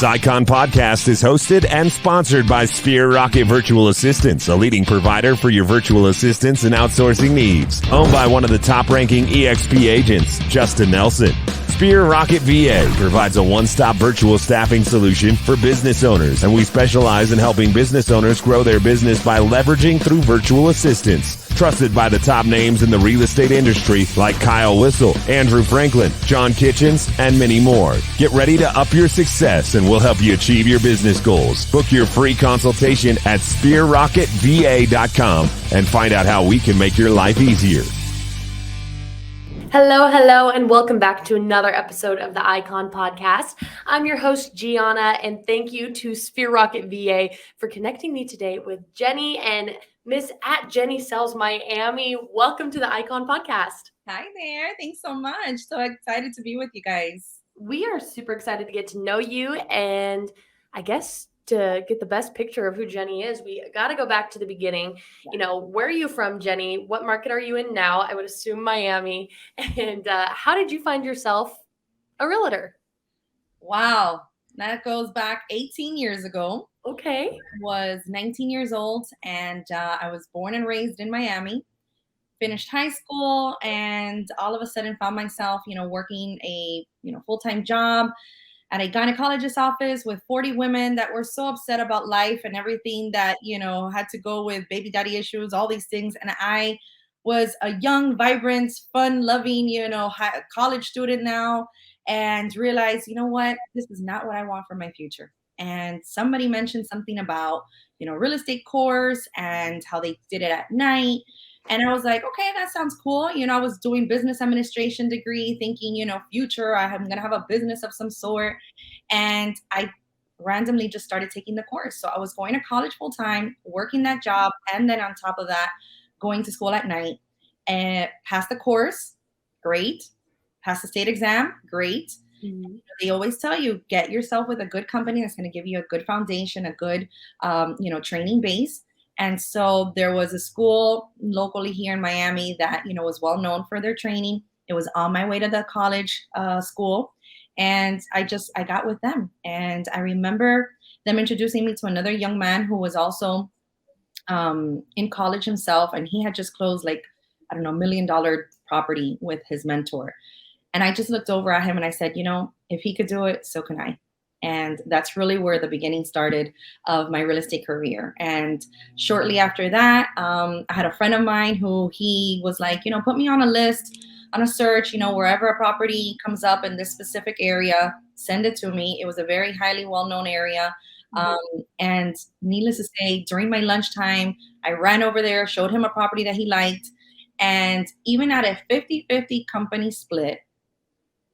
This Icon podcast is hosted and sponsored by Sphere Rocket Virtual Assistants, a leading provider for your virtual assistants and outsourcing needs. Owned by one of the top-ranking EXP agents, Justin Nelson. Sphere Rocket VA provides a one-stop virtual staffing solution for business owners, and we specialize in helping business owners grow their business by leveraging through virtual assistants. Trusted by the top names in the real estate industry like Kyle Whistle, Andrew Franklin, John Kitchens, and many more. Get ready to up your success and we'll help you achieve your business goals. Book your free consultation at sphererocketva.com and find out how we can make your life easier. Hello, and welcome back to another episode of the Icon Podcast. I'm your host, Gianna, and thank you to Sphere Rocket VA for connecting me today with Jenny and Miss at Jenny Sells Miami. Welcome to the Icon Podcast. Hi there. Thanks so much. So excited to be with you guys. We are super excited to get to know you, and I guess to get the best picture of who Jenny is, we got to go back to the beginning. Yeah. You know, where are you from, Jenny? What market are you in now? I would assume Miami. And how did you find yourself a realtor? Wow. That goes back 18 years ago. Okay. I was 19 years old, and I was born and raised in Miami. Finished high school, and all of a sudden found myself, working a, full-time job at a gynecologist's office with 40 women that were so upset about life and everything that, had to go with baby daddy issues, all these things. And I was a young, vibrant, fun-loving, college student now, and realized, this is not what I want for my future. And somebody mentioned something about, real estate course and how they did it at night. And I was like, okay, that sounds cool. I was doing business administration degree, thinking, future, I'm going to have a business of some sort. And I randomly just started taking the course. So I was going to college full time, working that job. And then on top of that, going to school at night, and passed the course. Great. Passed the state exam. Great. Mm-hmm. They always tell you, get yourself with a good company that's going to give you a good foundation, a good, training base. And so there was a school locally here in Miami that, was well known for their training. It was on my way to the college school. And I got with them. And I remember them introducing me to another young man who was also in college himself. And he had just closed $1 million property with his mentor. And I just looked over at him and I said, if he could do it, so can I. And that's really where the beginning started of my real estate career. And shortly after that, I had a friend of mine who he was like, put me on a list, on a search, wherever a property comes up in this specific area, send it to me. It was a very highly well-known area. And needless to say, during my lunchtime, I ran over there, showed him a property that he liked. And even at a 50-50 company split,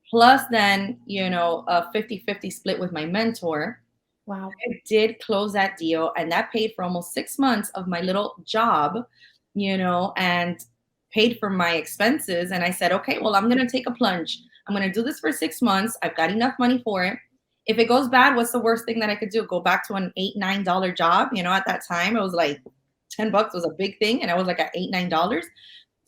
plus then, a 50-50 split with my mentor. Wow. I did close that deal, and that paid for almost 6 months of my little job, and paid for my expenses. And I said, okay, well, I'm going to take a plunge. I'm going to do this for 6 months. I've got enough money for it. If it goes bad, what's the worst thing that I could do? Go back to an $8, $9 job. At that time, it was like $10 was a big thing. And I was like at $8, $9.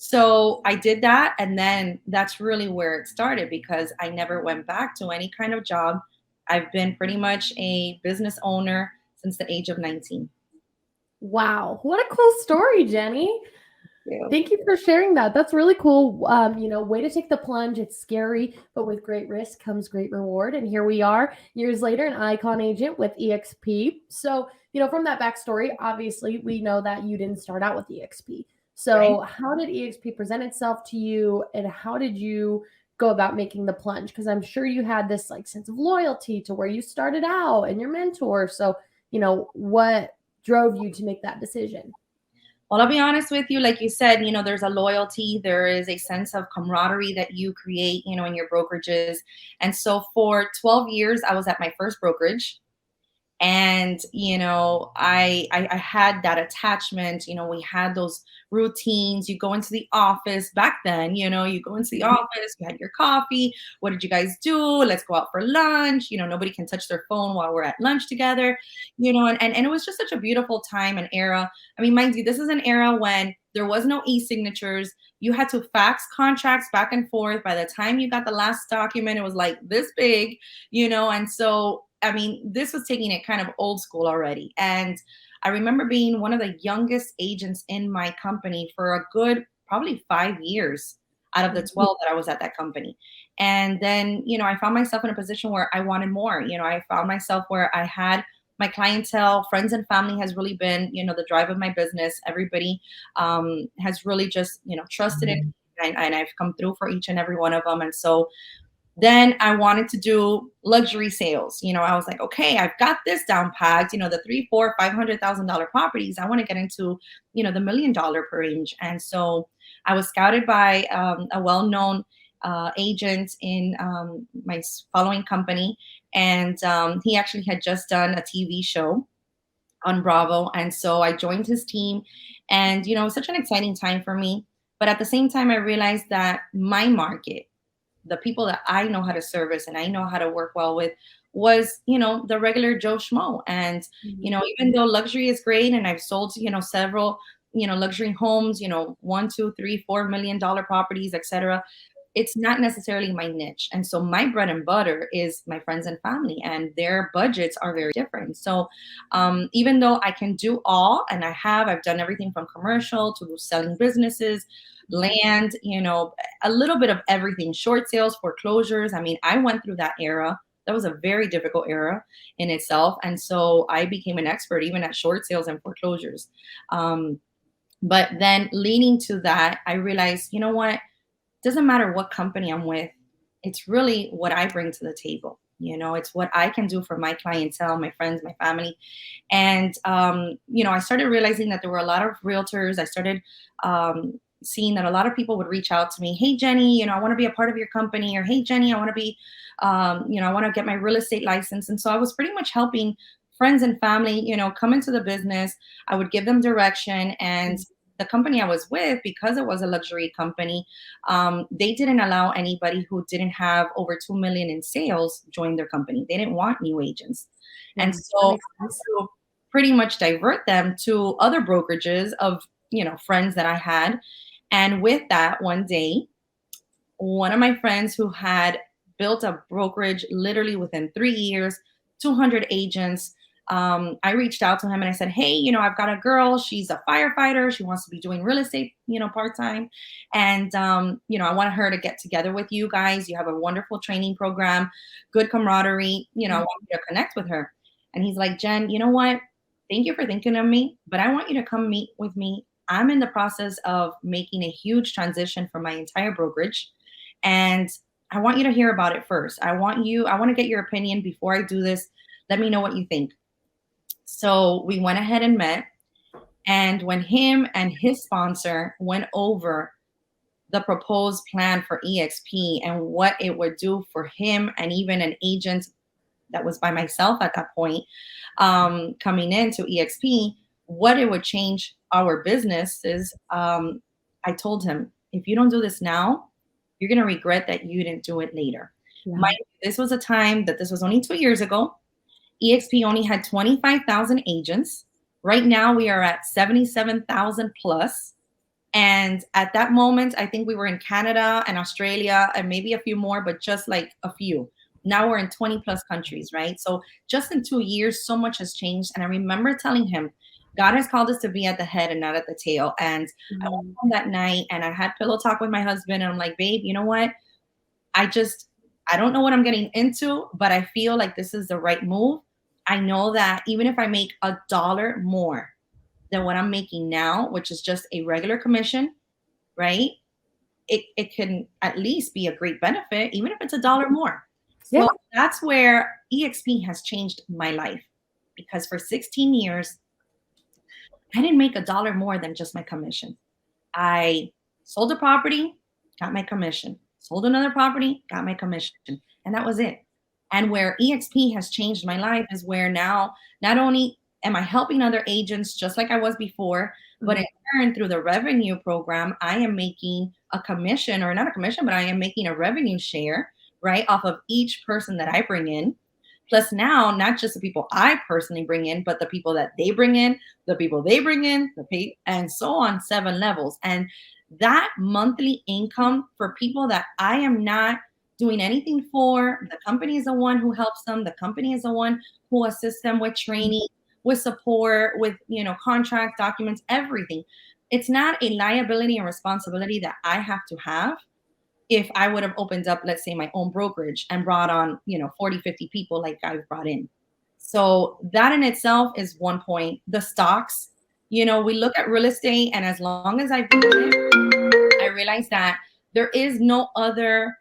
So I did that. And then that's really where it started, because I never went back to any kind of job. I've been pretty much a business owner since the age of 19. Wow. What a cool story, Jenny. Thank you for sharing that. That's really cool. Way to take the plunge. It's scary, but with great risk comes great reward. And here we are years later, an Icon agent with EXP. So, from that backstory, obviously we know that you didn't start out with EXP. So right. How did EXP present itself to you, and how did you go about making the plunge? Because I'm sure you had this sense of loyalty to where you started out and your mentor. So, what drove you to make that decision? Well, I'll be honest with you. Like you said, there's a loyalty. There is a sense of camaraderie that you create, in your brokerages. And so for 12 years, I was at my first brokerage. And, I had that attachment, we had those routines. You go into the office back then, you go into the office, you had your coffee. What did you guys do? Let's go out for lunch. Nobody can touch their phone while we're at lunch together, and it was just such a beautiful time and era. I mean, mind you, this is an era when there was no e-signatures. You had to fax contracts back and forth. By the time you got the last document, it was like this big, and so I mean, this was taking it kind of old school already. And I remember being one of the youngest agents in my company for a good probably 5 years out of the 12 that I was at that company. And then, I found myself in a position where I wanted more. I found myself where I had my clientele, friends and family has really been, the drive of my business. Everybody has really just, trusted it. And I've come through for each and every one of them. And so then I wanted to do luxury sales. I was like, okay, I've got this down packed, the three, four, $500,000 properties. I want to get into, the $1 million range. And so I was scouted by a well-known agent in my following company. And he actually had just done a TV show on Bravo. And so I joined his team, and, it was such an exciting time for me. But at the same time, I realized that my market, the people that I know how to service and I know how to work well with, was, the regular Joe Schmo. And, even though luxury is great and I've sold, several, luxury homes, $1, $2, $3, $4 million properties, etc., it's not necessarily my niche. And so my bread and butter is my friends and family, and their budgets are very different. So even though I can do all, and I've done everything from commercial to selling businesses, land, a little bit of everything, short sales, foreclosures. I mean, I went through that era. That was a very difficult era in itself. And so I became an expert even at short sales and foreclosures. But then leading to that, I realized, you know what? Doesn't matter what company I'm with. It's really what I bring to the table. It's what I can do for my clientele, my friends, my family. And, I started realizing that there were a lot of realtors. I started seeing that a lot of people would reach out to me. Hey, Jenny, I want to be a part of your company. Or, hey, Jenny, I want to be, I want to get my real estate license. And so I was pretty much helping friends and family, come into the business. I would give them direction. And the company I was with, because it was a luxury company, they didn't allow anybody who didn't have over 2 million in sales join their company. They didn't want new agents. And so to pretty much divert them to other brokerages of, friends that I had. And with that, one day, one of my friends who had built a brokerage literally within 3 years, 200 agents, I reached out to him and I said, hey, I've got a girl. She's a firefighter. She wants to be doing real estate, part-time. And, I want her to get together with you guys. You have a wonderful training program, good camaraderie. I want you to connect with her. And he's like, Jen, you know what? Thank you for thinking of me, but I want you to come meet with me. I'm in the process of making a huge transition for my entire brokerage. And I want you to hear about it first. I want to get your opinion before I do this. Let me know what you think. So we went ahead and met. And when him and his sponsor went over the proposed plan for EXP and what it would do for him and even an agent that was by myself at that point, coming into EXP, what it would change our businesses, I told him, if you don't do this now, you're going to regret that you didn't do it later. Yeah. This was a time that this was only 2 years ago. EXP only had 25,000 agents. Right now, we are at 77,000 plus. And at that moment, I think we were in Canada and Australia and maybe a few more, but just like a few. Now we're in 20 plus countries, right? So just in 2 years, so much has changed. And I remember telling him, God has called us to be at the head and not at the tail. And I went home that night and I had pillow talk with my husband. And I'm like, babe, you know what? I don't know what I'm getting into, but I feel like this is the right move. I know that even if I make $1 more than what I'm making now, which is just a regular commission, right? It can at least be a great benefit, even if it's $1 more. Yeah. So that's where EXP has changed my life, because for 16 years, I didn't make $1 more than just my commission. I sold a property, got my commission. Sold another property, got my commission. And that was it. And where EXP has changed my life is where now, not only am I helping other agents just like I was before, but in turn, through the revenue program, I am making a commission, or not a commission, but I am making a revenue share, right, off of each person that I bring in. Plus now, not just the people I personally bring in, but the people that they bring in, the people they bring in, and so on, 7 levels. And that monthly income for people that I am not doing anything for. The company is the one who helps them. The company is the one who assists them with training, with support, with, contract documents, everything. It's not a liability and responsibility that I have to have if I would have opened up, let's say, my own brokerage and brought on, 40, 50 people like I've brought in. So that in itself is one point. The stocks, we look at real estate, and as long as I've been in it, I realized that there is no other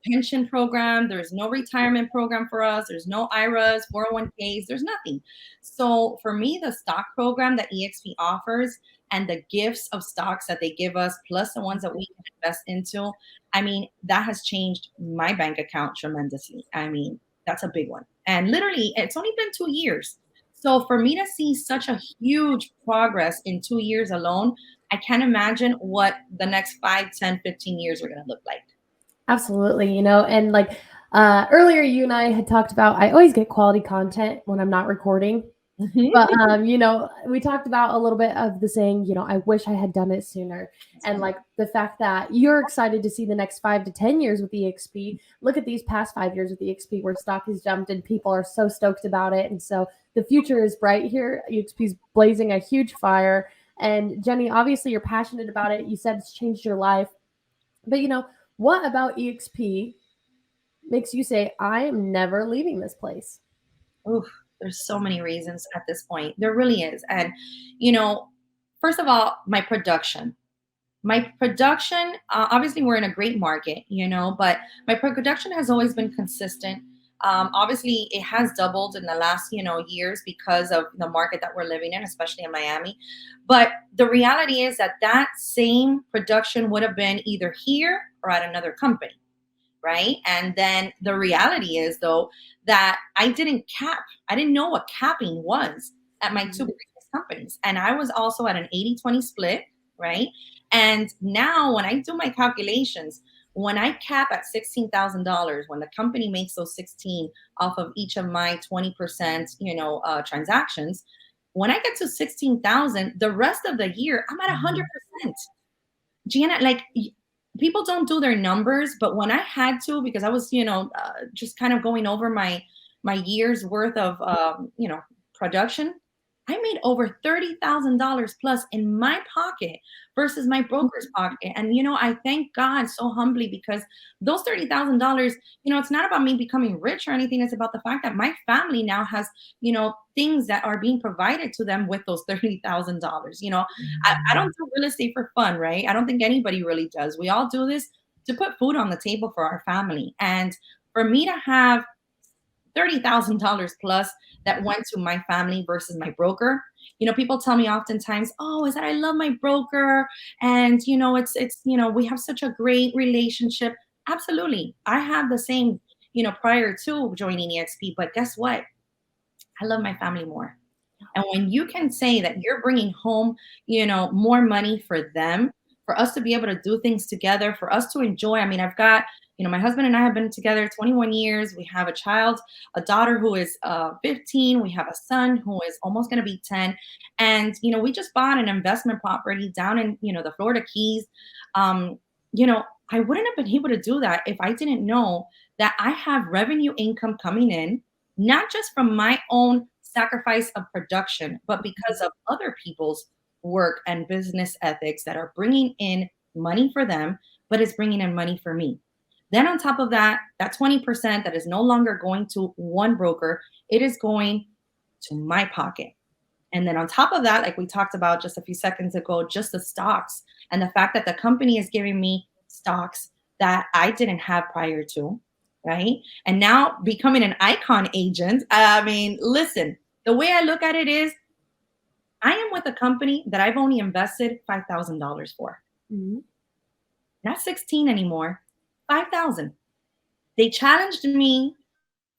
pension program. There's no retirement program for us. There's no IRAs, 401ks. There's nothing. So for me, the stock program that EXP offers and the gifts of stocks that they give us, plus the ones that we can invest into, I mean, that has changed my bank account tremendously. I mean, that's a big one. And literally, it's only been 2 years. So for me to see such a huge progress in 2 years alone, I can't imagine what the next 5, 10, 15 years are going to look like. Absolutely. And like earlier, you and I had talked about, I always get quality content when I'm not recording. But, we talked about a little bit of the saying, I wish I had done it sooner. And like the fact that you're excited to see the next 5 to 10 years with EXP. Look at these past 5 years with EXP where stock has jumped and people are so stoked about it. And so the future is bright here. EXP is blazing a huge fire. And Jenny, obviously you're passionate about it. You said it's changed your life. But, what about EXP makes you say, I am never leaving this place? Oof. There's so many reasons at this point. There really is. And, first of all, my production. Obviously, we're in a great market, but my production has always been consistent. Obviously, it has doubled in the last, years because of the market that we're living in, especially in Miami. But the reality is that same production would have been either here or at another company. Right. And then the reality is, though, that I didn't cap. I didn't know what capping was at my 2 previous companies. And I was also at an 80-20 split. Right. And now when I do my calculations, when I cap at $16,000, when the company makes those 16 off of each of my 20%, transactions, when I get to 16,000, the rest of the year, I'm at 100%. Gianna, like, people don't do their numbers, but when I had to, because I was, just kind of going over my year's worth of, production, I made over $30,000 plus in my pocket versus my broker's pocket. And, I thank God so humbly because those $30,000, it's not about me becoming rich or anything. It's about the fact that my family now has, things that are being provided to them with those $30,000. I don't do real estate for fun, right? I don't think anybody really does. We all do this to put food on the table for our family. And for me to have $30,000 plus that went to my family versus my broker. People tell me oftentimes, oh, is that I love my broker. And, it's, we have such a great relationship. Absolutely. I have the same, prior to joining EXP, but guess what? I love my family more. And when you can say that you're bringing home, more money for them, for us to be able to do things together, for us to enjoy. I mean, I've got, my husband and I have been together 21 years. We have a daughter who is 15. We have a son who is almost going to be 10. And, we just bought an investment property down in, the Florida Keys. I wouldn't have been able to do that if I didn't know that I have revenue income coming in, not just from my own sacrifice of production, but because of other people's work and business ethics that are bringing in money for them, but it's bringing in money for me. Then on top of that 20% that is no longer going to one broker, it is going to my pocket. And then on top of that, like we talked about just a few seconds ago, just the stocks and the fact that the company is giving me stocks that I didn't have prior to, right? And now becoming an icon agent, I mean, listen, the way I look at it is, I am with a company that I've only invested $5,000 for. Mm-hmm. Not 16 anymore, 5,000. They challenged me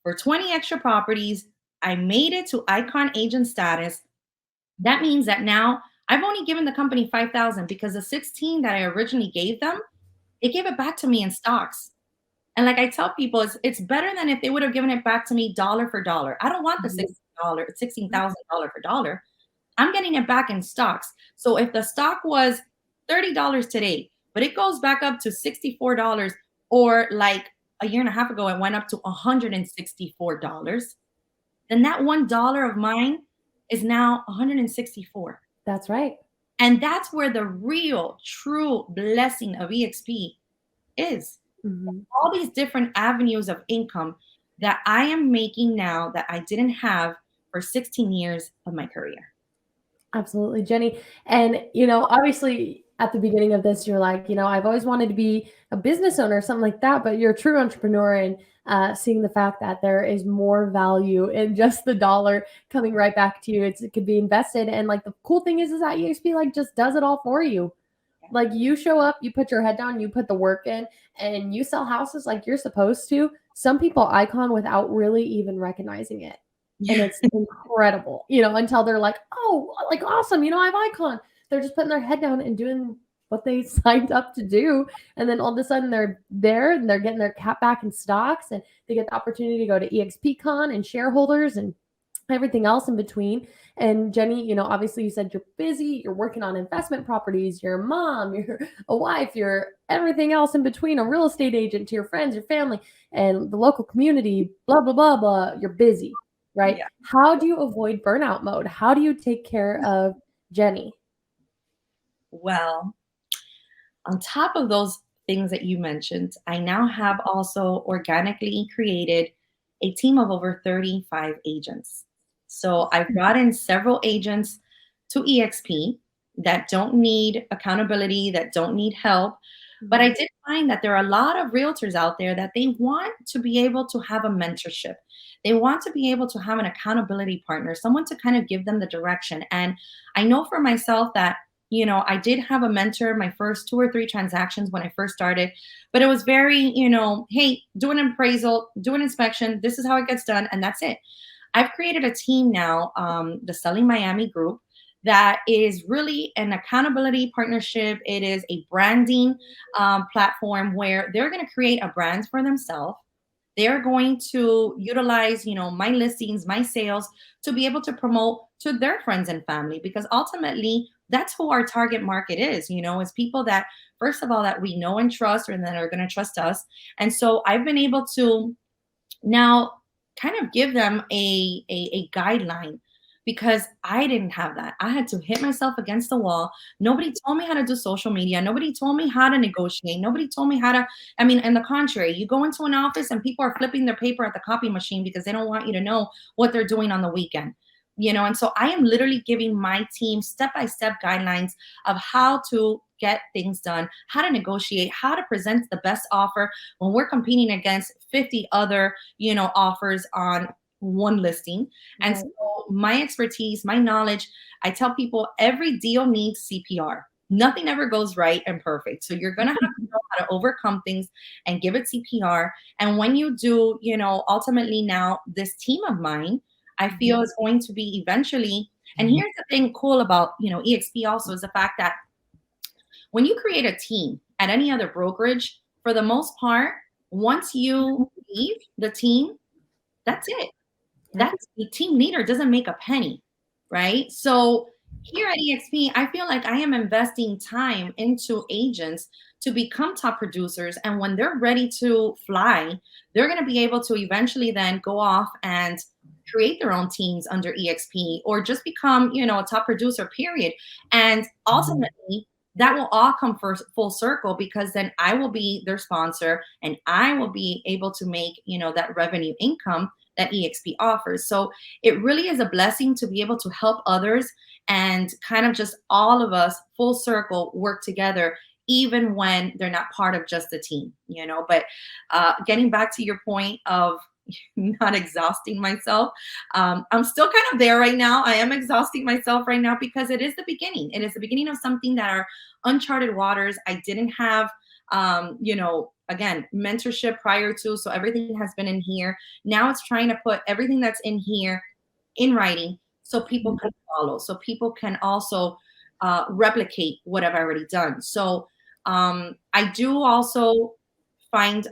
for 20 extra properties. I made it to icon agent status. That means that now I've only given the company 5,000 because the 16 that I originally gave them, they gave it back to me in stocks. And like I tell people, it's better than if they would have given it back to me dollar for dollar. I don't want the $16,000 for dollar. I'm getting it back in stocks. So if the stock was $30 today, but it goes back up to $64 or like a year and a half ago, it went up to $164. Then that $1 of mine is now 164. That's right. And that's where the real, true blessing of EXP is. Mm-hmm. All these different avenues of income that I am making now that I didn't have for 16 years of my career. Absolutely, Jenny. And, obviously at the beginning of this, you're like, I've always wanted to be a business owner or something like that, but you're a true entrepreneur, and seeing the fact that there is more value in just the dollar coming right back to you. It could be invested. And like the cool thing is that EXP like just does it all for you. Like you show up, you put your head down, you put the work in, and you sell houses like you're supposed to. Some people icon without really even recognizing it. And it's incredible, until they're like, oh, like awesome, I have icon. They're just putting their head down and doing what they signed up to do. And then all of a sudden they're there and they're getting their cap back in stocks, and they get the opportunity to go to EXPCon and shareholders and everything else in between. And Jenny, obviously you said you're busy, you're working on investment properties, you're a mom, you're a wife, you're everything else in between, a real estate agent to your friends, your family, and the local community, blah, blah, blah, blah. You're busy, right? Yeah. How do you avoid burnout mode? How do you take care of Jenny? Well, on top of those things that you mentioned, I now have also organically created a team of over 35 agents. So I've brought in several agents to EXP that don't need accountability, that don't need help. But I did find that there are a lot of realtors out there that they want to be able to have a mentorship. They want to be able to have an accountability partner, someone to kind of give them the direction. And I know for myself that, I did have a mentor my first 2 or 3 transactions when I first started, but it was very, hey, do an appraisal, do an inspection. This is how it gets done. And that's it. I've created a team now, the Selling Miami group, that is really an accountability partnership. It is a branding platform where they're going to create a brand for themselves. They're going to utilize, my listings, my sales to be able to promote to their friends and family, because ultimately that's who our target market is, is people that, first of all, that we know and trust, and that are going to trust us. And so I've been able to now kind of give them a guideline, because I didn't have that. I had to hit myself against the wall. Nobody told me how to do social media. Nobody told me how to negotiate. Nobody told me how to, in the contrary, you go into an office and people are flipping their paper at the copy machine because they don't want you to know what they're doing on the weekend. And so I am literally giving my team step-by-step guidelines of how to get things done, how to negotiate, how to present the best offer when we're competing against 50 other, offers on one listing. And so my expertise, my knowledge, I tell people every deal needs CPR. Nothing ever goes right and perfect. So you're going to have to know how to overcome things and give it CPR. And when you do, ultimately now this team of mine, I feel is going to be eventually, and here's the thing cool about, EXP also is the fact that when you create a team at any other brokerage, for the most part, once you leave the team, that's it. That's the team leader doesn't make a penny, right? So here at EXP, I feel like I am investing time into agents to become top producers. And when they're ready to fly, they're going to be able to eventually then go off and create their own teams under EXP, or just become, a top producer, period. And ultimately, that will all come full circle, because then I will be their sponsor and I will be able to make, that revenue income that EXP offers. So it really is a blessing to be able to help others and kind of just all of us full circle work together, even when they're not part of just the team, But getting back to your point of not exhausting myself, I'm still kind of there right now. I am exhausting myself right now because it is the beginning. It is the beginning of something that are uncharted waters. I didn't have, again, mentorship prior to, so everything has been in here. Now it's trying to put everything that's in here in writing so people can follow, so people can also replicate what I've already done. So I do also find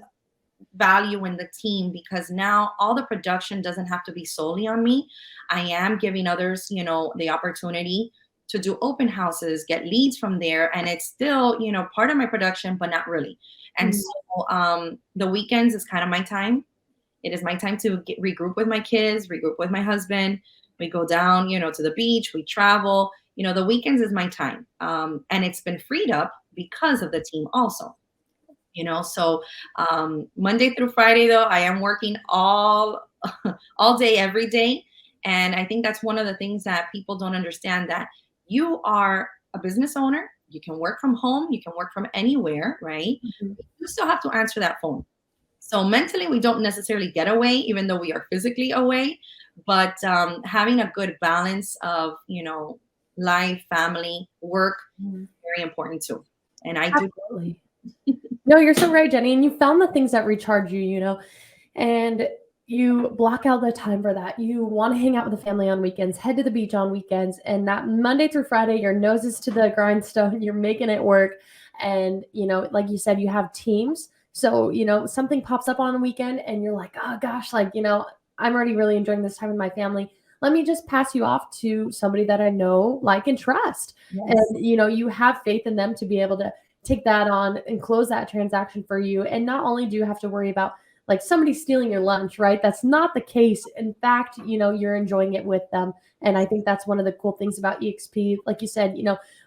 value in the team, because now all the production doesn't have to be solely on me. I am giving others, the opportunity to do open houses, get leads from there. And it's still, part of my production, but not really. And so the weekends is kind of my time. It is my time to regroup with my kids, regroup with my husband. We go down, to the beach, we travel. The weekends is my time. And it's been freed up because of the team also. So Monday through Friday, though, I am working all day, every day. And I think that's one of the things that people don't understand, that you are a business owner. You can work from home. You can work from anywhere, right? Mhm. You still have to answer that phone. So mentally, we don't necessarily get away, even though we are physically away. But having a good balance of, life, family, work, very important too. And I do. Absolutely. No, you're so right, Jenny. And you found the things that recharge you, and you block out the time for that. You want to hang out with the family on weekends, head to the beach on weekends, and that Monday through Friday, your nose is to the grindstone, you're making it work. And, like you said, you have teams. So, something pops up on a weekend and you're like, oh gosh, like, I'm already really enjoying this time with my family. Let me just pass you off to somebody that I know, like, and trust. Yes. And, you have faith in them to be able to take that on and close that transaction for you. And not only do you have to worry about like somebody stealing your lunch, right? That's not the case. In fact, you're enjoying it with them. And I think that's one of the cool things about EXP. Like you said,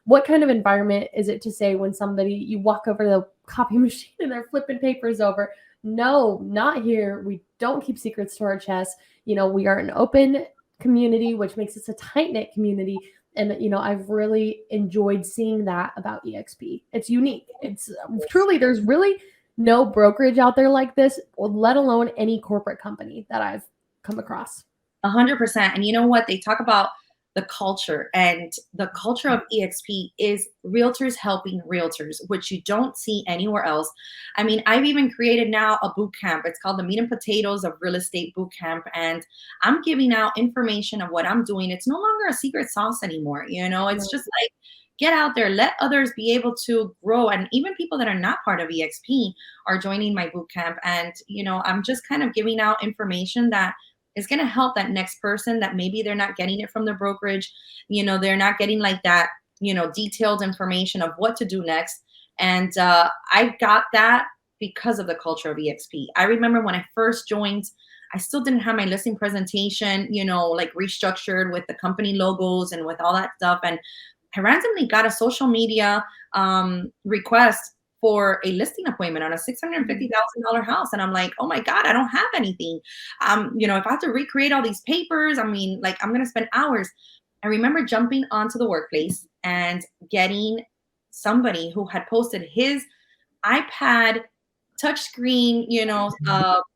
what kind of environment is it to say when you walk over to the copy machine and they're flipping papers over? No, not here. We don't keep secrets to our chest. We are an open community, which makes us a tight-knit community. And, I've really enjoyed seeing that about EXP. It's unique. It's truly, there's really no brokerage out there like this, let alone any corporate company that I've come across. 100%. And you know what? They talk about the culture, and the culture of EXP is realtors helping realtors, which you don't see anywhere else. I mean, I've even created now a boot camp. It's called the Meat and Potatoes of Real Estate Boot Camp. And I'm giving out information of what I'm doing. It's no longer a secret sauce anymore. It's just like, get out there, let others be able to grow. And even people that are not part of EXP are joining my boot camp. And, I'm just kind of giving out information that is going to help that next person that maybe they're not getting it from the brokerage. They're not getting like that, detailed information of what to do next. And I got that because of the culture of EXP. I remember when I first joined, I still didn't have my listing presentation, like restructured with the company logos and with all that stuff. And I randomly got a social media request for a listing appointment on a $650,000 house. And I'm like, oh my God, I don't have anything. If I have to recreate all these papers, I'm going to spend hours. I remember jumping onto the workplace and getting somebody who had posted his iPad touchscreen,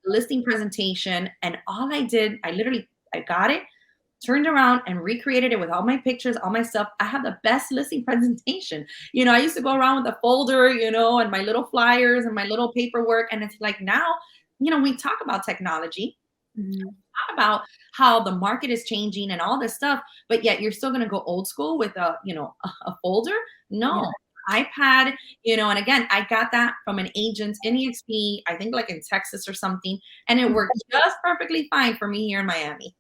listing presentation. And all I did, I got it, turned around and recreated it with all my pictures, all my stuff. I have the best listing presentation. I used to go around with a folder, and my little flyers and my little paperwork. And it's like now, we talk about technology, talk about how the market is changing and all this stuff, but yet you're still going to go old school with a folder. No. Yeah. iPad, and again, I got that from an agent in EXP, I think like in Texas or something, and it worked just perfectly fine for me here in Miami.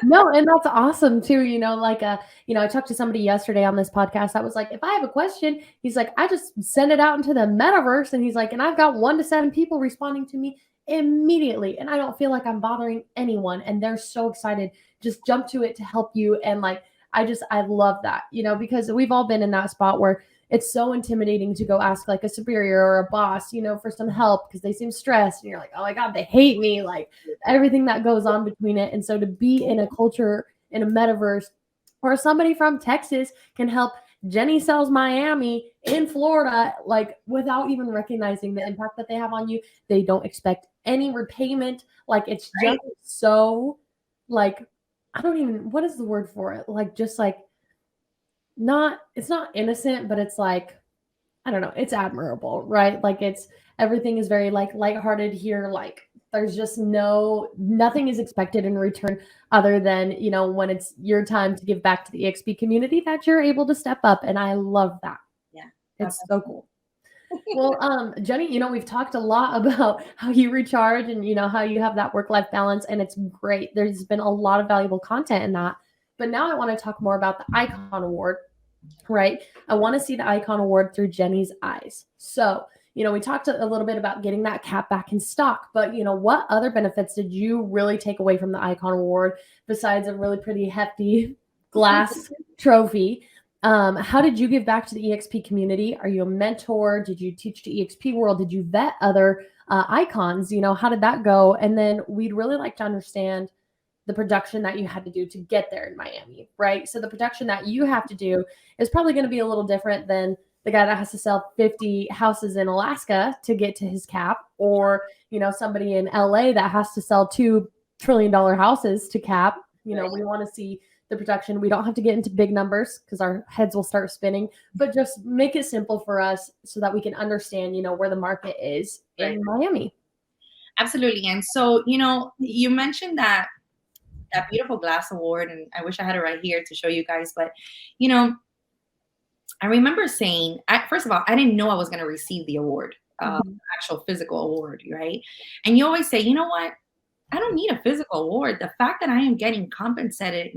No, and that's awesome too. I talked to somebody yesterday on this podcast that was like, if I have a question, he's like, I just send it out into the metaverse, and he's like, and I've got 1 to 7 people responding to me immediately, and I don't feel like I'm bothering anyone, and they're so excited. Just jump to it to help you, and I love that, because we've all been in that spot where it's so intimidating to go ask like a superior or a boss, for some help because they seem stressed. And you're like, oh my God, they hate me. Like everything that goes on between it. And so to be in a culture, in a metaverse, or somebody from Texas can help Jenny sells Miami in Florida, like without even recognizing the impact that they have on you. They don't expect any repayment. Like it's just so like, what is the word for it? Like, just like, it's not innocent, but it's like, I don't know, it's admirable, right? Like everything is very like lighthearted here. Like there's just nothing is expected in return other than, when it's your time to give back to the EXP community, that you're able to step up. And I love that. Yeah. It's so cool. Well, Jenny, we've talked a lot about how you recharge and, how you have that work-life balance, and it's great. There's been a lot of valuable content in that. But now I want to talk more about the Icon Award, right? I want to see the Icon Award through Jenny's eyes. So, we talked a little bit about getting that cap back in stock, but what other benefits did you really take away from the Icon Award besides a really pretty hefty glass trophy? How did you give back to the EXP community? Are you a mentor? Did you teach to EXP World? Did you vet other icons? How did that go? And then we'd really like to understand the production that you had to do to get there in Miami, right? So the production that you have to do is probably going to be a little different than the guy that has to sell 50 houses in Alaska to get to his cap, or, somebody in LA that has to sell $2 trillion houses to cap. We want to see the production. We don't have to get into big numbers because our heads will start spinning, but just make it simple for us so that we can understand, where the market is in Miami. Absolutely. And so, you mentioned that beautiful glass award, and I wish I had it right here to show you guys, but I remember saying, first of all, I didn't know I was going to receive the award, actual physical award, right? And you always say, you know what? I don't need a physical award. The fact that I am getting compensated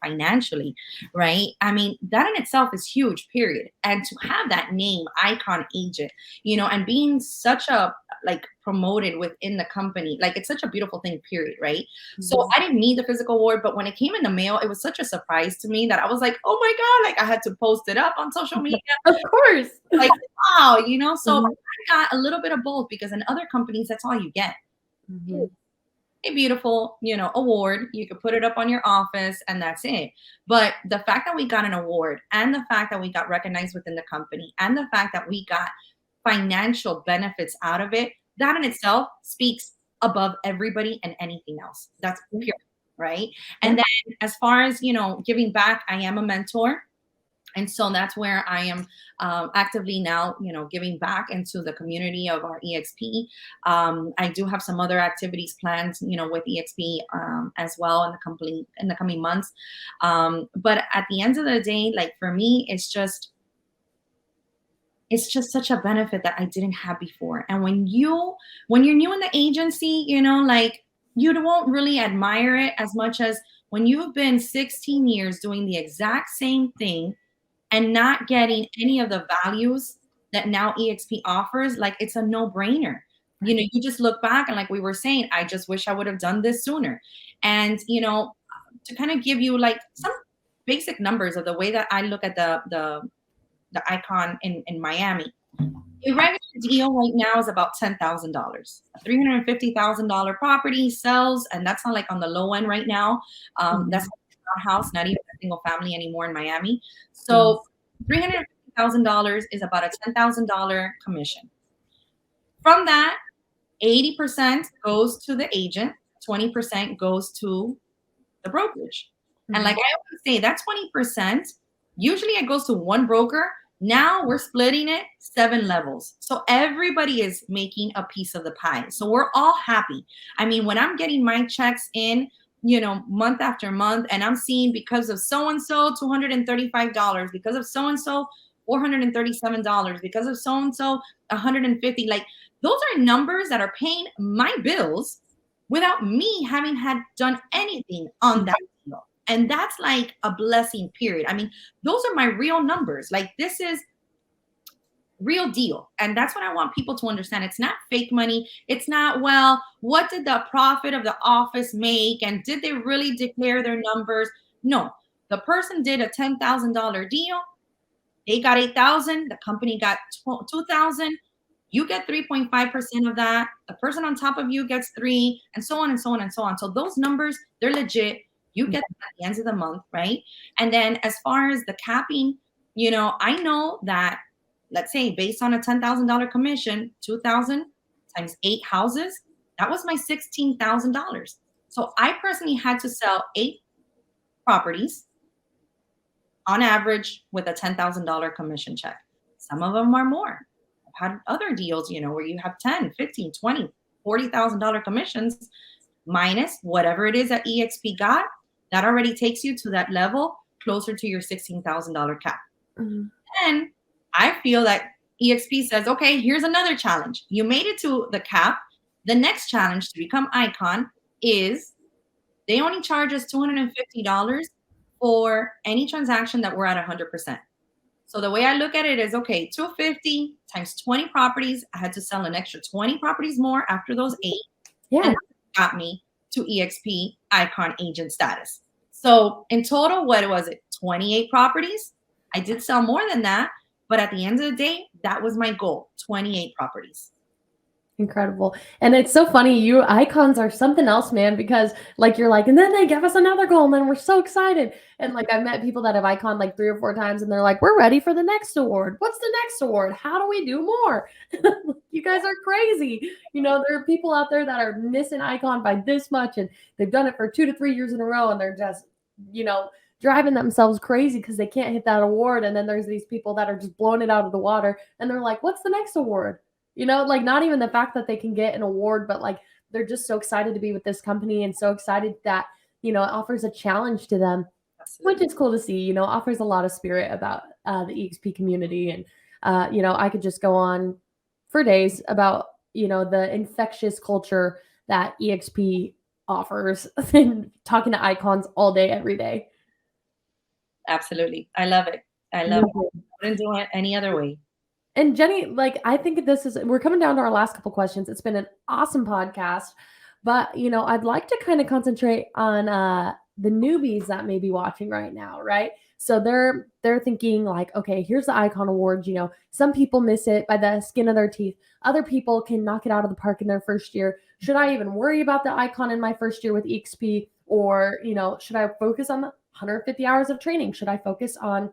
financially, right? I mean, that in itself is huge, period. And to have that name, Icon Agent, and being such a, promoted within the company, it's such a beautiful thing, period, right? Mm-hmm. So I didn't need the physical award, but when it came in the mail, it was such a surprise to me that I was like, oh my God, I had to post it up on social media. Of course. Wow, so I got a little bit of both, because in other companies, that's all you get. Mm-hmm. A beautiful, award. You could put it up on your office and that's it. But the fact that we got an award, and the fact that we got recognized within the company, and the fact that we got financial benefits out of it, that in itself speaks above everybody and anything else. That's pure, right? And then as far as, giving back, I am a mentor. And so that's where I am actively now, giving back into the community of our EXP. I do have some other activities planned, with EXP as well in the coming months. But at the end of the day, for me, it's just such a benefit that I didn't have before. And when you're new in the agency, you won't really admire it as much as when you've been 16 years doing the exact same thing and not getting any of the values that now EXP offers. It's a no-brainer. You just look back and, like we were saying, I just wish I would have done this sooner. And, to kind of give you some basic numbers of the way that I look at the Icon in Miami. A regular deal right now is about $10,000. A $350,000 property sells, and that's not on the low end right now. That's a house, not even a single family anymore in Miami. So $350,000 is about a $10,000 commission. From that, 80% goes to the agent, 20% goes to the brokerage. And like I always say, that 20%, usually it goes to one broker. Now we're splitting it 7 levels. So everybody is making a piece of the pie. So we're all happy. I mean, when I'm getting my checks in, month after month, and I'm seeing because of so-and-so, $235, because of so-and-so, $437, because of so-and-so, $150. Those are numbers that are paying my bills without me having done anything on that deal. And that's a blessing, period. I mean, those are my real numbers. This is real deal. And that's what I want people to understand. It's not fake money. It's not, well, what did the profit of the office make? And did they really declare their numbers? No, the person did a $10,000 deal. They got $8,000. The company got $2,000. You get 3.5% of that. The person on top of you gets 3%, and so on and so on and so on. So those numbers, they're legit. You get them at the end of the month, right? And then as far as the capping, I know that, let's say, based on a $10,000 commission, 2,000 times 8 houses, that was my $16,000. So I personally had to sell 8 properties on average with a $10,000 commission check. Some of them are more. I've had other deals, where you have 10, 15, 20, $40,000 commissions minus whatever it is that EXP got. That already takes you to that level closer to your $16,000 cap. Mm-hmm. And I feel that EXP says, okay, here's another challenge. You made it to the cap. The next challenge to become Icon is they only charge us $250 for any transaction that we're at 100%. So the way I look at it is, okay, 250 times 20 properties. I had to sell an extra 20 properties more after those 8. Yeah. And that got me to EXP Icon agent status. So in total, what was it? 28 properties. I did sell more than that, but at the end of the day, that was my goal, 28 properties. Incredible. And it's so funny. You icons are something else, man, because like you're like, and then they give us another goal and then we're so excited. And like I've met people that have icon like 3 or 4 times and they're like, we're ready for the next award. What's the next award? How do we do more? You guys are crazy. You know, there are people out there that are missing icon by this much and they've done it for 2 to 3 years in a row and they're just, you know, driving themselves crazy because they can't hit that award. And then there's these people that are just blowing it out of the water and they're like, what's the next award? You know, like not even the fact that they can get an award, but like they're just so excited to be with this company and so excited that, you know, it offers a challenge to them, which is cool to see, you know, offers a lot of spirit about the EXP community. And, you know, I could just go on for days about, you know, the infectious culture that EXP offers and talking to icons all day, every day. Absolutely. I love it. I love it. I wouldn't do it any other way. And Jenny, like, I think we're coming down to our last couple questions. It's been an awesome podcast, but, you know, I'd like to kind of concentrate on the newbies that may be watching right now, right? So they're thinking like, okay, here's the Icon Awards. You know, some people miss it by the skin of their teeth. Other people can knock it out of the park in their first year. Should I even worry about the Icon in my first year with EXP? Or, you know, should I focus on the 150 hours of training? Should I focus on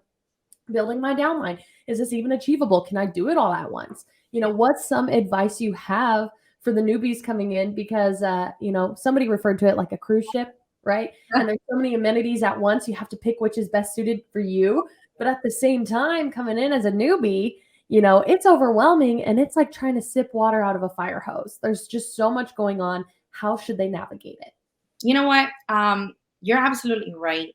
building my downline? Is this even achievable? Can I do it all at once? You know, what's some advice you have for the newbies coming in? Because, you know, somebody referred to it like a cruise ship, right? And there's so many amenities at once. You have to pick which is best suited for you. But at the same time, coming in as a newbie, you know, it's overwhelming and it's like trying to sip water out of a fire hose. There's just so much going on. How should they navigate it? You know what? You're absolutely right.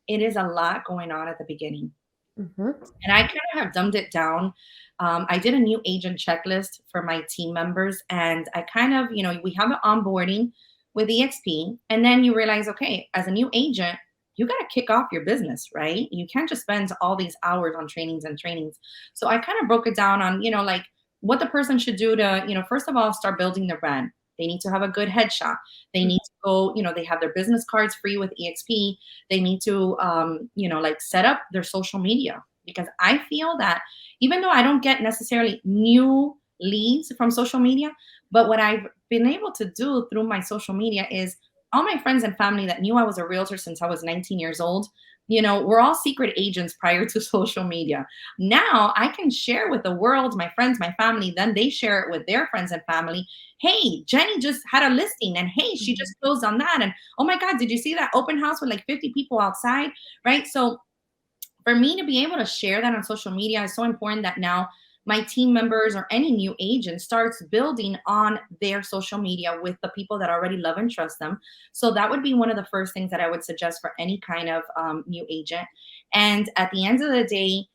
It is a lot going on at the beginning. Mm-hmm. And I kind of have dumbed it down. I did a new agent checklist for my team members. And I kind of, you know, we have an onboarding with EXP. And then you realize, okay, as a new agent, you got to kick off your business, right? You can't just spend all these hours on trainings and trainings. So I kind of broke it down on, you know, like what the person should do to, you know, first of all, start building their brand. They need to have a good headshot. They need to go, you know, they have their business cards free with EXP. They need to, you know, like set up their social media, because I feel that even though I don't get necessarily new leads from social media, but what I've been able to do through my social media is all my friends and family that knew I was a realtor since I was 19 years old, you know, we're all secret agents prior to social media. Now I can share with the world, my friends, my family, then they share it with their friends and family. Hey, Jenny just had a listing, and hey, she just closed on that. And oh my God, did you see that open house with like 50 people outside? Right. So for me to be able to share that on social media is so important that now my team members or any new agent starts building on their social media with the people that already love and trust them. So that would be one of the first things that I would suggest for any kind of new agent. And at the end of the day,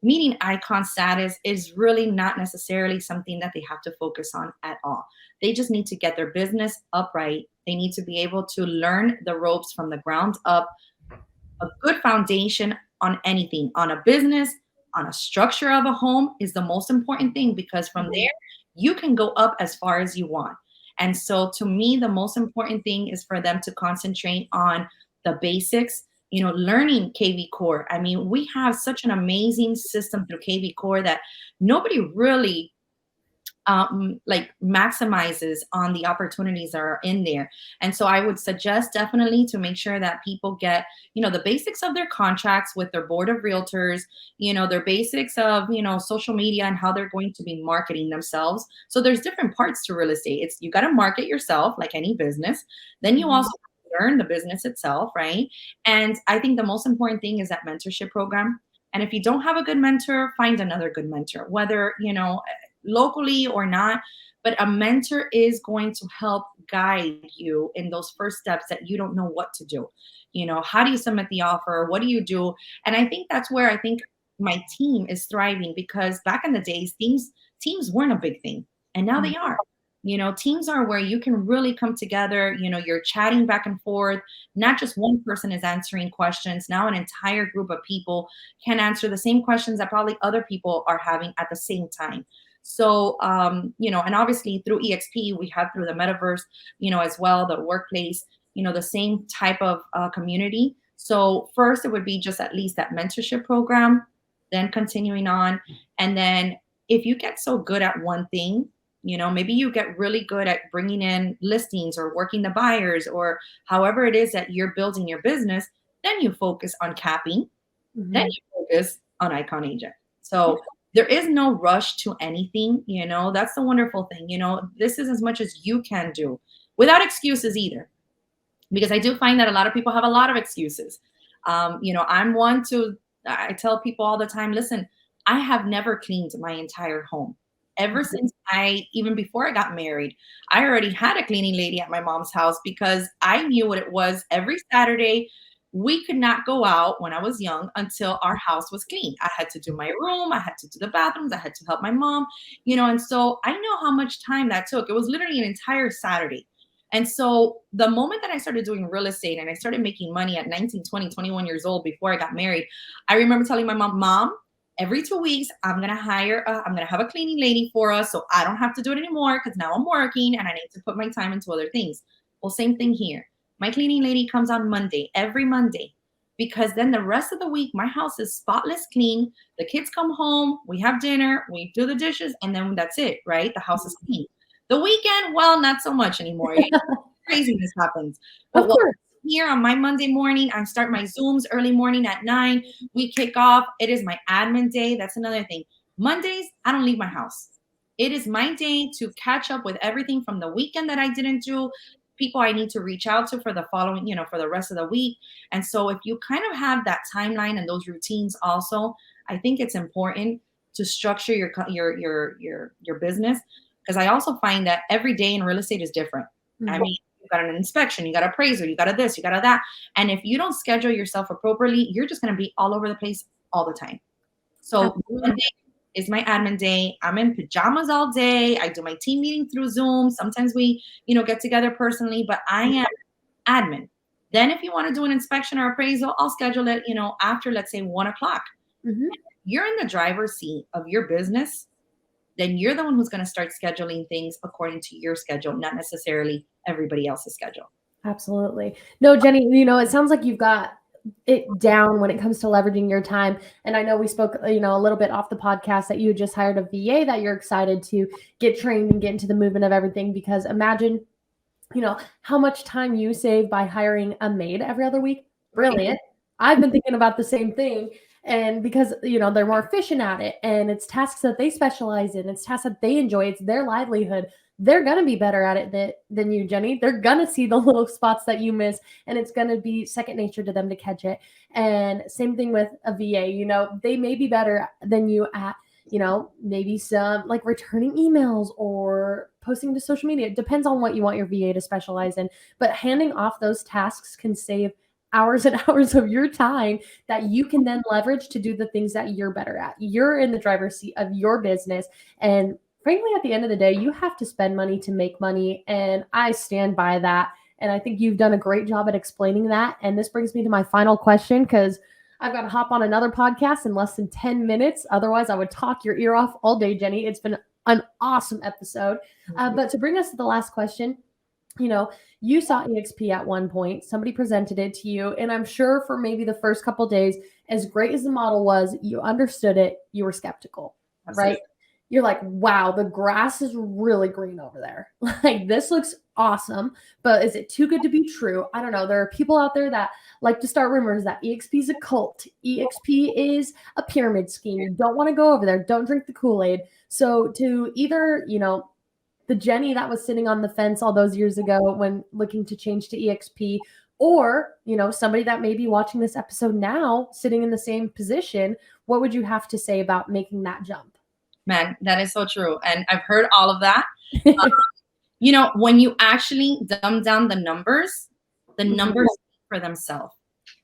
meeting icon status is really not necessarily something that they have to focus on at all. They just need to get their business upright. They need to be able to learn the ropes from the ground up, a good foundation on anything, on a business, on a structure of a home is the most important thing, because from there you can go up as far as you want. And so to me, the most important thing is for them to concentrate on the basics, you know, learning KV Core. I mean, we have such an amazing system through KV Core that nobody really like maximizes on the opportunities that are in there. And so I would suggest definitely to make sure that people get, you know, the basics of their contracts with their board of realtors, you know, their basics of, you know, social media and how they're going to be marketing themselves. So there's different parts to real estate. It's, you got to market yourself like any business. Then you also learn the business itself, right? And I think the most important thing is that mentorship program. And if you don't have a good mentor, find another good mentor, whether, you know, locally or not, but a mentor is going to help guide you in those first steps that you don't know what to do. You know, how do you submit the offer? What do you do? And I think that's where I think my team is thriving, because back in the days, teams weren't a big thing, and now they are. Teams are where you can really come together. You're chatting back and forth. Not just one person is answering questions. Now an entire group of people can answer the same questions that probably other people are having at the same time. So, and obviously through EXP, we have through the metaverse, as well, the workplace, the same type of community. So first it would be just at least that mentorship program, then continuing on. And then if you get so good at one thing, maybe you get really good at bringing in listings or working the buyers or however it is that you're building your business, then you focus on capping, then you focus on Icon Agent. So there is no rush to anything, that's the wonderful thing. This is as much as you can do without excuses either, because I do find that a lot of people have a lot of excuses. I'm one to, I tell people all the time, listen, I have never cleaned my entire home. Ever since even before I got married, I already had a cleaning lady at my mom's house because I knew what it was. Every Saturday, we could not go out when I was young until our house was clean. I had to do my room. I had to do the bathrooms. I had to help my mom, and so I know how much time that took. It was literally an entire Saturday. And so the moment that I started doing real estate and I started making money at 19, 20, 21 years old before I got married, I remember telling my mom, every 2 weeks, I'm going to have a cleaning lady for us so I don't have to do it anymore because now I'm working and I need to put my time into other things. Well, same thing here. My cleaning lady comes on Monday, every Monday, because then the rest of the week, my house is spotless clean. The kids come home, we have dinner, we do the dishes, and then that's it, right? The house is clean. The weekend, well, not so much anymore. Craziness happens. But here on my Monday morning, I start my Zooms early morning at 9. We kick off. It is my admin day. That's another thing. Mondays, I don't leave my house. It is my day to catch up with everything from the weekend that I didn't do, people I need to reach out to for the following, for the rest of the week. And so if you kind of have that timeline and those routines also, I think it's important to structure your business, because I also find that every day in real estate is different. I mean, you got an inspection, you got an appraiser, you got a this, you got a that. And if you don't schedule yourself appropriately, you're just going to be all over the place all the time. So Monday is my admin day. I'm in pajamas all day. I do my team meeting through Zoom. Sometimes we, get together personally, but I am admin. Then if you want to do an inspection or appraisal, I'll schedule it, after, let's say, 1:00. You're in the driver's seat of your business, then you're the one who's going to start scheduling things according to your schedule, not necessarily everybody else's schedule. Absolutely. No, Jenny, it sounds like you've got it down when it comes to leveraging your time. And I know we spoke, a little bit off the podcast that you just hired a VA that you're excited to get trained and get into the movement of everything, because imagine, how much time you save by hiring a maid every other week. Brilliant. I've been thinking about the same thing. And because, they're more efficient at it and it's tasks that they specialize in, it's tasks that they enjoy, it's their livelihood. They're going to be better at it than you, Jenny. They're going to see the little spots that you miss, and it's going to be second nature to them to catch it. And same thing with a VA, they may be better than you at, maybe some like returning emails or posting to social media. It depends on what you want your VA to specialize in, but handing off those tasks can save hours and hours of your time that you can then leverage to do the things that you're better at. You're in the driver's seat of your business. And frankly, at the end of the day, you have to spend money to make money. And I stand by that. And I think you've done a great job at explaining that. And this brings me to my final question, because I've got to hop on another podcast in less than 10 minutes. Otherwise, I would talk your ear off all day, Jenny. It's been an awesome episode. But to bring us to the last question, you saw EXP at one point, somebody presented it to you. And I'm sure for maybe the first couple of days, as great as the model was, you understood it, you were skeptical, right? You're like, wow, the grass is really green over there. Like, this looks awesome, but is it too good to be true? I don't know. There are people out there that like to start rumors that EXP is a cult. EXP is a pyramid scheme. You don't want to go over there. Don't drink the Kool-Aid. So to either, the Jenny that was sitting on the fence all those years ago when looking to change to EXP, or, somebody that may be watching this episode now sitting in the same position, what would you have to say about making that jump? Man, that is so true. And I've heard all of that. When you actually dumb down the numbers speak for themselves.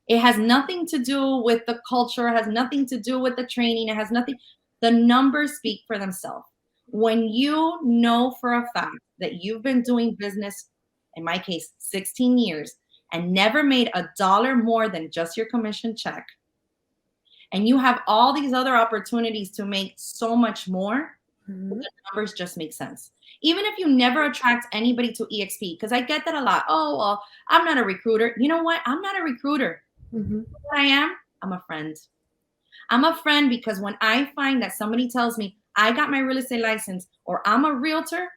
It has nothing to do with the culture. It has nothing to do with the training. It has nothing. The numbers speak for themselves. When you know for a fact that you've been doing business, in my case, 16 years, and never made $1 more than just your commission check, and you have all these other opportunities to make so much more, the numbers just make sense. Even if you never attract anybody to EXP, because I get that a lot. Oh, well, I'm not a recruiter. You know what? I'm not a recruiter. What I am, I'm a friend. I'm a friend because when I find that somebody tells me I got my real estate license or I'm a realtor,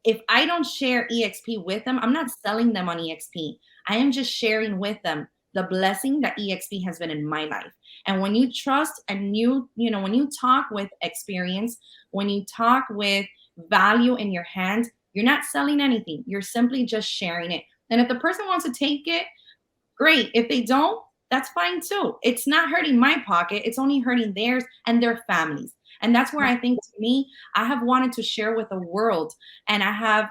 if I don't share EXP with them, I'm not selling them on EXP. I am just sharing with them the blessing that EXP has been in my life. And when you trust and when you talk with experience, when you talk with value in your hand, you're not selling anything. You're simply just sharing it. And if the person wants to take it, great. If they don't, that's fine too. It's not hurting my pocket. It's only hurting theirs and their families. And that's where I think, to me, I have wanted to share with the world. And I have,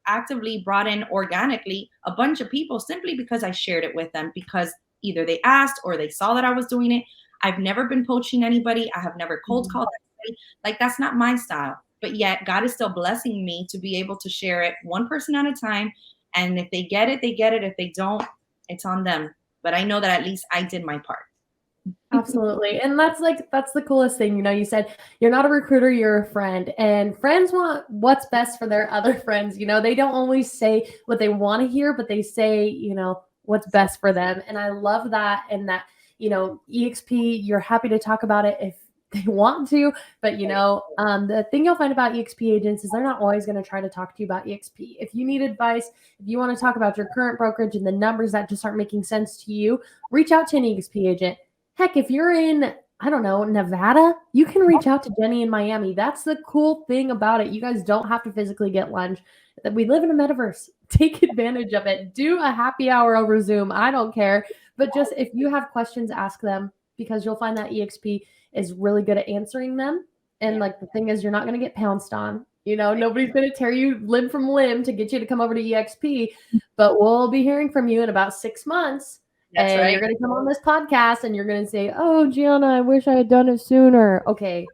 actively brought in organically a bunch of people simply because I shared it with them, because either they asked or they saw that I was doing it. I've never been poaching anybody. I have never cold called anybody. Like, that's not my style. But yet God is still blessing me to be able to share it one person at a time. And if they get it, they get it. If they don't, it's on them. But I know that at least I did my part. Absolutely. And that's the coolest thing. You said you're not a recruiter, you're a friend, and friends want what's best for their other friends. They don't always say what they want to hear, but they say, what's best for them. And I love that. And that, EXP, you're happy to talk about it if they want to, but the thing you'll find about EXP agents is they're not always going to try to talk to you about EXP. If you need advice, if you want to talk about your current brokerage and the numbers that just aren't making sense to you, reach out to an EXP agent. Heck, if you're in, I don't know, Nevada, you can reach out to Jenny in Miami. That's the cool thing about it. You guys don't have to physically get lunch. We live in a metaverse. Take advantage of it. Do a happy hour over Zoom. I don't care. But just if you have questions, ask them, because you'll find that EXP is really good at answering them. And the thing is, you're not going to get pounced on. Nobody's going to tear you limb from limb to get you to come over to EXP. But we'll be hearing from you in about 6 months. That's and right. You're going to come on this podcast and you're going to say, oh, Gianna, I wish I had done it sooner. Okay,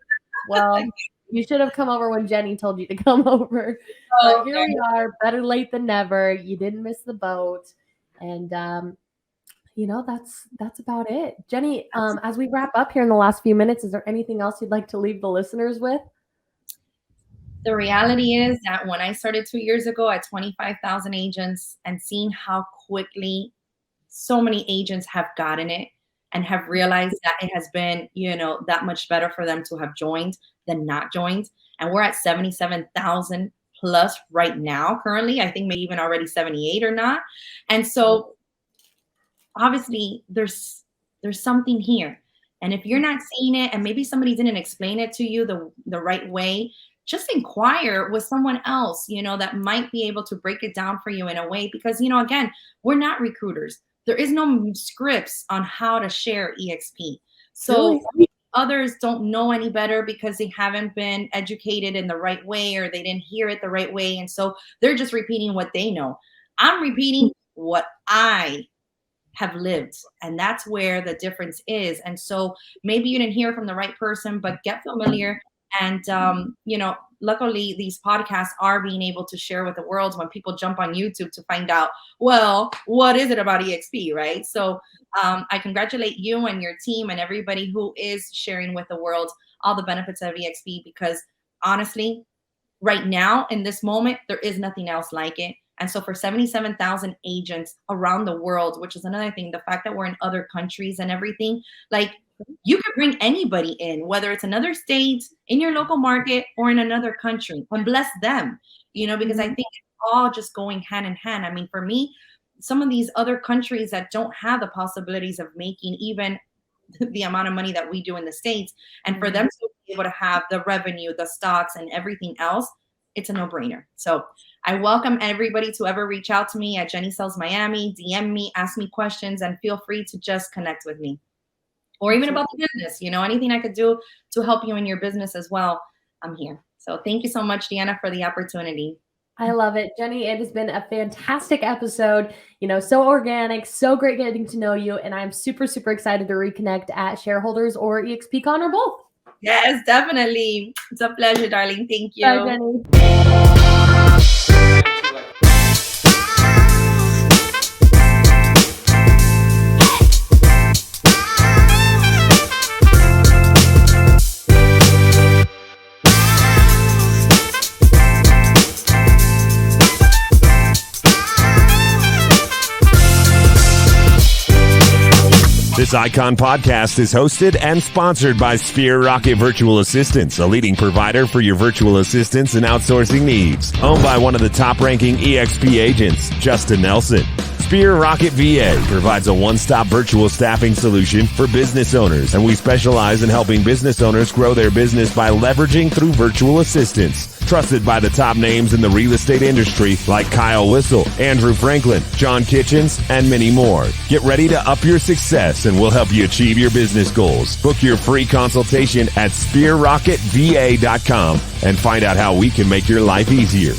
well, you should have come over when Jenny told you to come over. But here we are, better late than never. You didn't miss the boat. And, that's about it. Jenny, as we wrap up here in the last few minutes, is there anything else you'd like to leave the listeners with? The reality is that when I started 2 years ago at 25,000 agents, and seeing how quickly so many agents have gotten it and have realized that it has been, that much better for them to have joined than not joined. And we're at 77,000 plus right now, currently. I think maybe even already 78 or not. And so obviously there's something here. And if you're not seeing it, and maybe somebody didn't explain it to you the right way, just inquire with someone else, that might be able to break it down for you in a way, because, again, we're not recruiters. There is no scripts on how to share EXP. So others don't know any better because they haven't been educated in the right way, or they didn't hear it the right way. And so they're just repeating what they know. I'm repeating what I have lived. And that's where the difference is. And so maybe you didn't hear from the right person, but get familiar. And, luckily these podcasts are being able to share with the world when people jump on YouTube to find out, well, what is it about EXP, right? So I congratulate you and your team and everybody who is sharing with the world all the benefits of EXP, because honestly, right now in this moment, there is nothing else like it. And so for 77,000 agents around the world, which is another thing, the fact that we're in other countries and everything, you could bring anybody in, whether it's another state, in your local market, or in another country, and bless them, because I think it's all just going hand in hand. I mean, for me, some of these other countries that don't have the possibilities of making even the amount of money that we do in the States, and for them to be able to have the revenue, the stocks, and everything else, it's a no-brainer. So I welcome everybody to ever reach out to me at Jenny Sells Miami, DM me, ask me questions, and feel free to just connect with me. Or even about the business, anything I could do to help you in your business as well, I'm here. So thank you so much, Deanna, for the opportunity. I love it. Jenny, it has been a fantastic episode, so organic, so great getting to know you. And I'm super, super excited to reconnect at Shareholders or EXPCon or both. Yes, definitely. It's a pleasure, darling. Thank you. Bye, Jenny. This Icon podcast is hosted and sponsored by Sphere Rocket Virtual Assistants, a leading provider for your virtual assistants and outsourcing needs. Owned by one of the top-ranking EXP agents, Justin Nelson. Sphere Rocket VA provides a one-stop virtual staffing solution for business owners, and we specialize in helping business owners grow their business by leveraging through virtual assistants. Trusted by the top names in the real estate industry like Kyle Whistle, Andrew Franklin, John Kitchens, and many more. Get ready to up your success and we'll help you achieve your business goals. Book your free consultation at SphereRocketVA.com and find out how we can make your life easier.